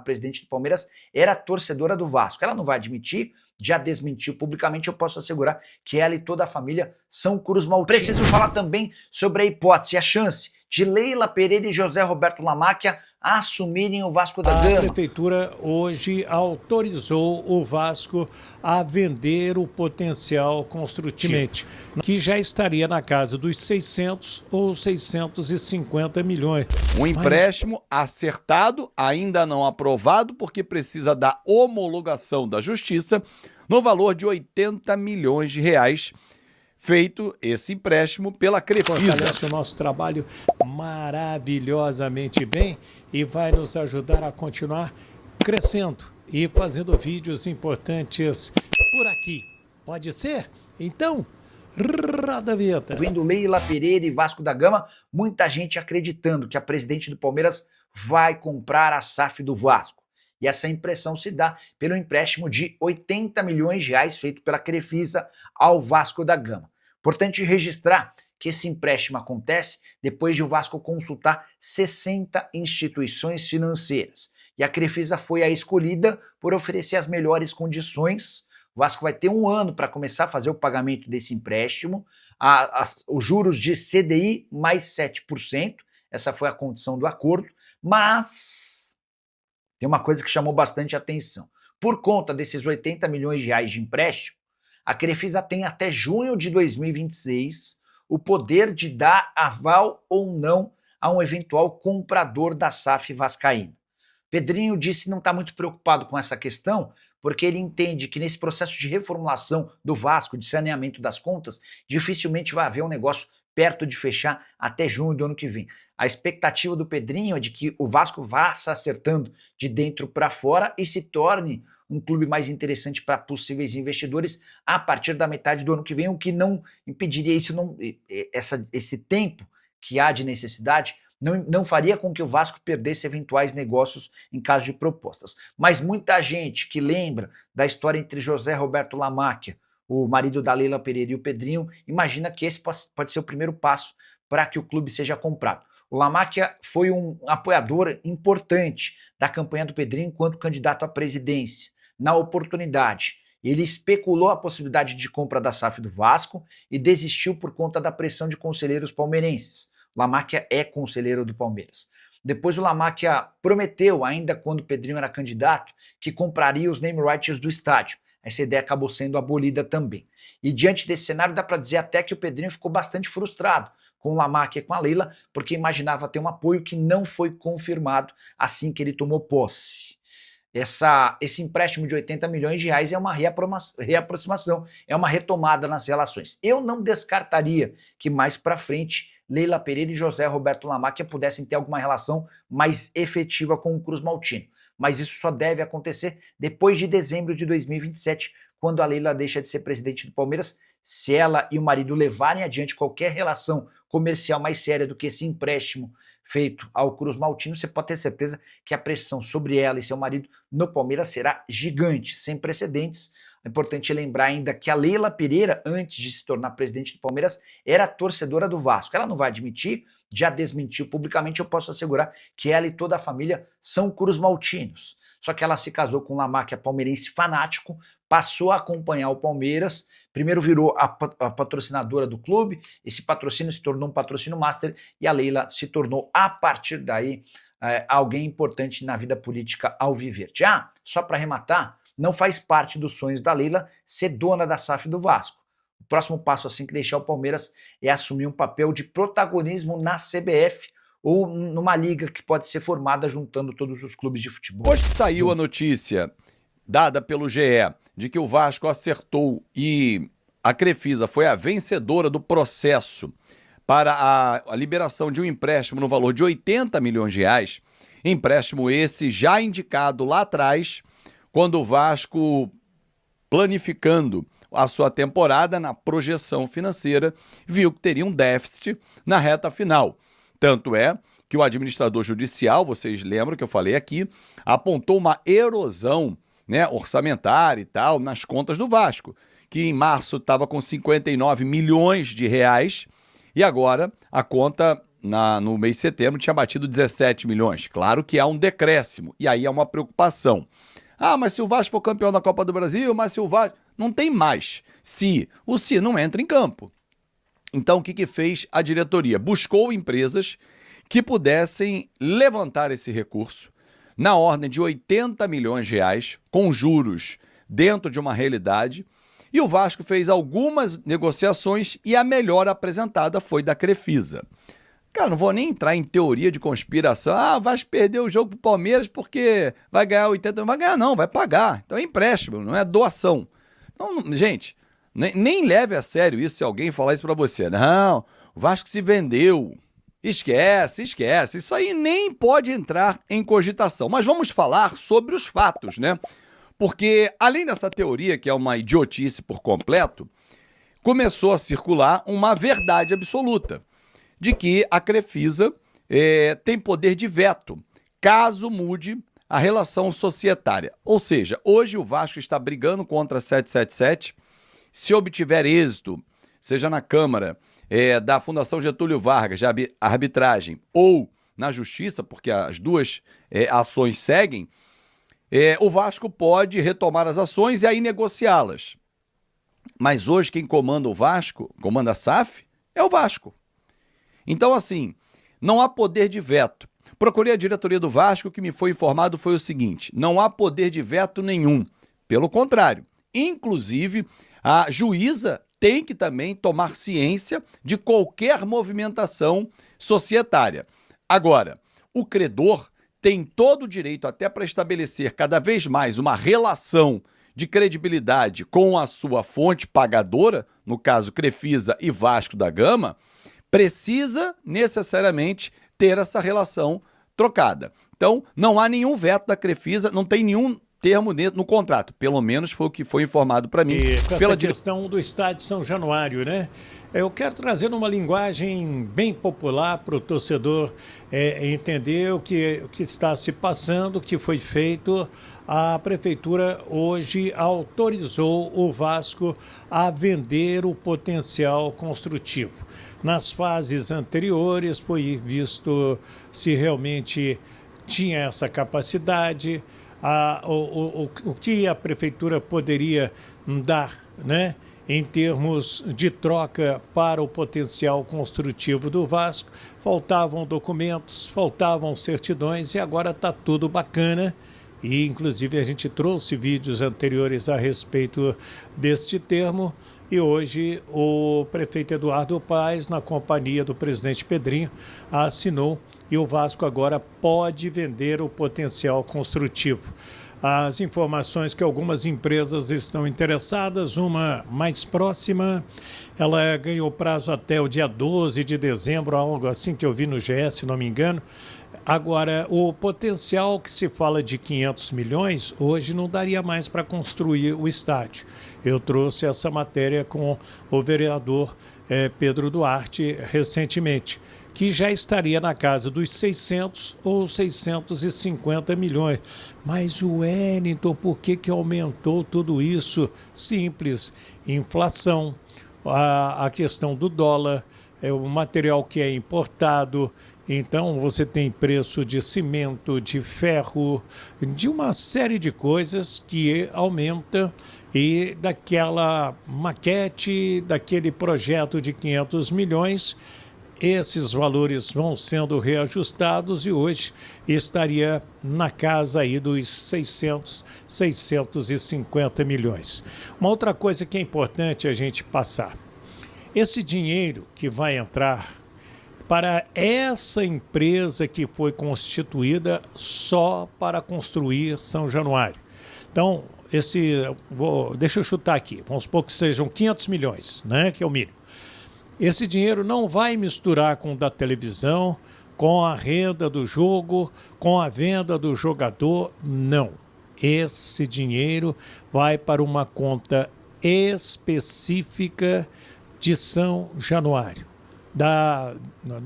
presidente do Palmeiras era torcedora do Vasco. Ela não vai admitir, já desmentiu publicamente, eu posso assegurar que ela e toda a família são Cruz Maltino. Preciso falar também sobre a hipótese, a chance de Leila Pereira e José Roberto Lamáquia assumirem o Vasco da Gama. A prefeitura hoje autorizou o Vasco a vender o potencial construtivamente, que já estaria na casa dos 600 ou 650 milhões. Um empréstimo acertado, ainda não aprovado, porque precisa da homologação da Justiça, no valor de 80 milhões de reais, feito esse empréstimo pela Crefisa. Fortalece o nosso trabalho maravilhosamente bem e vai nos ajudar a continuar crescendo e fazendo vídeos importantes por aqui. Pode ser? Então, roda a vinheta. Vindo Leila Pereira e Vasco da Gama, muita gente acreditando que a presidente do Palmeiras vai comprar a SAF do Vasco. E essa impressão se dá pelo empréstimo de 80 milhões de reais feito pela Crefisa ao Vasco da Gama. Importante registrar que esse empréstimo acontece depois de o Vasco consultar 60 instituições financeiras. E a Crefisa foi a escolhida por oferecer as melhores condições. O Vasco vai ter um ano para começar a fazer o pagamento desse empréstimo, os juros de CDI mais 7%, essa foi a condição do acordo, mas tem uma coisa que chamou bastante atenção. Por conta desses 80 milhões de reais de empréstimo, a Crefisa tem até junho de 2026 o poder de dar aval ou não a um eventual comprador da SAF vascaína. Pedrinho disse que não está muito preocupado com essa questão, porque ele entende que nesse processo de reformulação do Vasco, de saneamento das contas, dificilmente vai haver um negócio perto de fechar até junho do ano que vem. A expectativa do Pedrinho é de que o Vasco vá se acertando de dentro para fora e se torne um clube mais interessante para possíveis investidores a partir da metade do ano que vem, o que não impediria isso, esse tempo que há de necessidade, não faria com que o Vasco perdesse eventuais negócios em caso de propostas. Mas muita gente que lembra da história entre José Roberto Lamáquia, o marido da Leila Pereira, e o Pedrinho, imagina que esse pode ser o primeiro passo para que o clube seja comprado. O Lamáquia foi um apoiador importante da campanha do Pedrinho enquanto candidato à presidência. Na oportunidade, ele especulou a possibilidade de compra da SAF do Vasco e desistiu por conta da pressão de conselheiros palmeirenses. O Lamáquia é conselheiro do Palmeiras. Depois o Lamáquia prometeu, ainda quando o Pedrinho era candidato, que compraria os name rights do estádio. Essa ideia acabou sendo abolida também. E diante desse cenário dá para dizer até que o Pedrinho ficou bastante frustrado com o Lamáquia e com a Leila, porque imaginava ter um apoio que não foi confirmado assim que ele tomou posse. Esse empréstimo de 80 milhões de reais é uma reaproximação, é uma retomada nas relações. Eu não descartaria que mais para frente Leila Pereira e José Roberto Lamáquia pudessem ter alguma relação mais efetiva com o Cruz Maltino, mas isso só deve acontecer depois de dezembro de 2027, quando a Leila deixa de ser presidente do Palmeiras, se ela e o marido levarem adiante qualquer relação comercial mais séria do que esse empréstimo feito ao Cruz Maltino, você pode ter certeza que a pressão sobre ela e seu marido no Palmeiras será gigante, sem precedentes. É importante lembrar ainda que a Leila Pereira, antes de se tornar presidente do Palmeiras, era torcedora do Vasco. Ela não vai admitir, já desmentiu publicamente, eu posso assegurar que ela e toda a família são Cruz Maltinos. Só que ela se casou com um Lamáquia palmeirense fanático, passou a acompanhar o Palmeiras, primeiro virou a patrocinadora do clube, esse patrocínio se tornou um patrocínio master e a Leila se tornou, a partir daí, alguém importante na vida política alviverde. Só para arrematar, não faz parte dos sonhos da Leila ser dona da SAF do Vasco. O próximo passo, assim que deixar o Palmeiras, é assumir um papel de protagonismo na CBF ou numa liga que pode ser formada juntando todos os clubes de futebol. Hoje saiu a notícia dada pelo GE de que o Vasco acertou e a Crefisa foi a vencedora do processo para a liberação de um empréstimo no valor de 80 milhões de reais, empréstimo esse já indicado lá atrás, quando o Vasco, planificando a sua temporada na projeção financeira, viu que teria um déficit na reta final. Tanto é que o administrador judicial, vocês lembram que eu falei aqui, apontou uma erosão, né, orçamentária e tal nas contas do Vasco, que em março estava com 59 milhões de reais e agora a conta no mês de setembro tinha batido 17 milhões. Claro que há um decréscimo, e aí é uma preocupação. Ah, mas se o Vasco for campeão da Copa do Brasil, mas se o Vasco... Não tem mais. O se não entra em campo. Então, o que fez a diretoria? Buscou empresas que pudessem levantar esse recurso na ordem de 80 milhões de reais, com juros dentro de uma realidade, e o Vasco fez algumas negociações e a melhor apresentada foi da Crefisa. Cara, não vou nem entrar em teoria de conspiração. Ah, o Vasco perdeu o jogo pro Palmeiras porque vai ganhar 80... Não vai ganhar não, vai pagar. Então é empréstimo, não é doação. Então, gente, nem leve a sério isso se alguém falar isso pra você. Não, o Vasco se vendeu. Esquece. Isso aí nem pode entrar em cogitação. Mas vamos falar sobre os fatos, né? Porque, além dessa teoria, que é uma idiotice por completo, começou a circular uma verdade absoluta de que a Crefisa tem poder de veto, caso mude a relação societária. Ou seja, hoje o Vasco está brigando contra a 777, se obtiver êxito, seja na Câmara da Fundação Getúlio Vargas, de arbitragem, ou na Justiça, porque as duas ações seguem, o Vasco pode retomar as ações e aí negociá-las. Mas hoje quem comanda o Vasco, comanda a SAF, é o Vasco. Então, assim, não há poder de veto. Procurei a diretoria do Vasco, o que me foi informado foi o seguinte: não há poder de veto nenhum. Pelo contrário, inclusive, a juíza tem que também tomar ciência de qualquer movimentação societária. Agora, o credor tem todo o direito, até para estabelecer cada vez mais uma relação de credibilidade com a sua fonte pagadora, no caso Crefisa e Vasco da Gama, precisa necessariamente ter essa relação trocada. Então, não há nenhum veto da Crefisa, não tem nenhum termo no contrato, pelo menos foi o que foi informado para mim. E com essa questão do estádio São Januário, né? Eu quero trazer uma linguagem bem popular para o torcedor entender o que está se passando, o que foi feito. A prefeitura hoje autorizou o Vasco a vender o potencial construtivo. Nas fases anteriores foi visto se realmente tinha essa capacidade, o que a prefeitura poderia dar, né, em termos de troca para o potencial construtivo do Vasco. Faltavam documentos, faltavam certidões e agora está tudo bacana. E, inclusive, a gente trouxe vídeos anteriores a respeito deste termo. E hoje o prefeito Eduardo Paes, na companhia do presidente Pedrinho, assinou e o Vasco agora pode vender o potencial construtivo. As informações que algumas empresas estão interessadas, uma mais próxima, ela ganhou prazo até o dia 12 de dezembro, algo assim que eu vi no GE, se não me engano. Agora, o potencial que se fala de 500 milhões, hoje não daria mais para construir o estádio. Eu trouxe essa matéria com o vereador Pedro Duarte recentemente, que já estaria na casa dos 600 ou 650 milhões. Mas o Wellington, por que aumentou tudo isso? Simples, inflação, a questão do dólar, o material que é importado. Então você tem preço de cimento, de ferro, de uma série de coisas que aumenta, e daquela maquete, daquele projeto de 500 milhões, esses valores vão sendo reajustados e hoje estaria na casa aí dos 600, 650 milhões. Uma outra coisa que é importante a gente passar: esse dinheiro que vai entrar para essa empresa que foi constituída só para construir São Januário. Então, deixa eu chutar aqui, vamos supor que sejam 500 milhões, né, que é o mínimo. Esse dinheiro não vai misturar com o da televisão, com a renda do jogo, com a venda do jogador, não. Esse dinheiro vai para uma conta específica de São Januário, da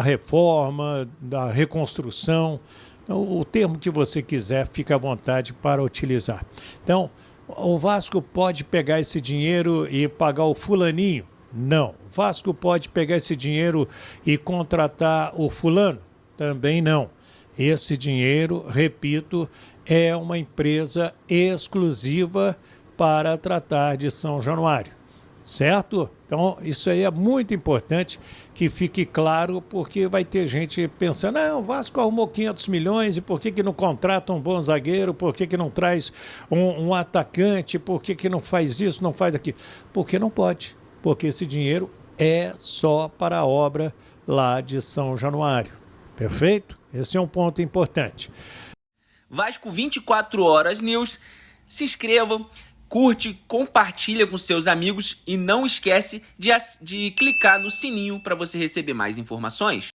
reforma, da reconstrução, o termo que você quiser, fica à vontade para utilizar. Então, o Vasco pode pegar esse dinheiro e pagar o fulaninho Não. O Vasco pode pegar esse dinheiro e contratar o fulano? Também não. Esse dinheiro, repito, é uma empresa exclusiva para tratar de São Januário, certo? Então, isso aí é muito importante que fique claro, porque vai ter gente pensando, não, o Vasco arrumou 500 milhões e por que não contrata um bom zagueiro, por que não traz um atacante, por que não faz isso, não faz aquilo? Porque não pode, porque esse dinheiro é só para a obra lá de São Januário, perfeito? Esse é um ponto importante. Vasco 24 Horas News, se inscrevam, curte, compartilha com seus amigos e não esquece de clicar no sininho para você receber mais informações.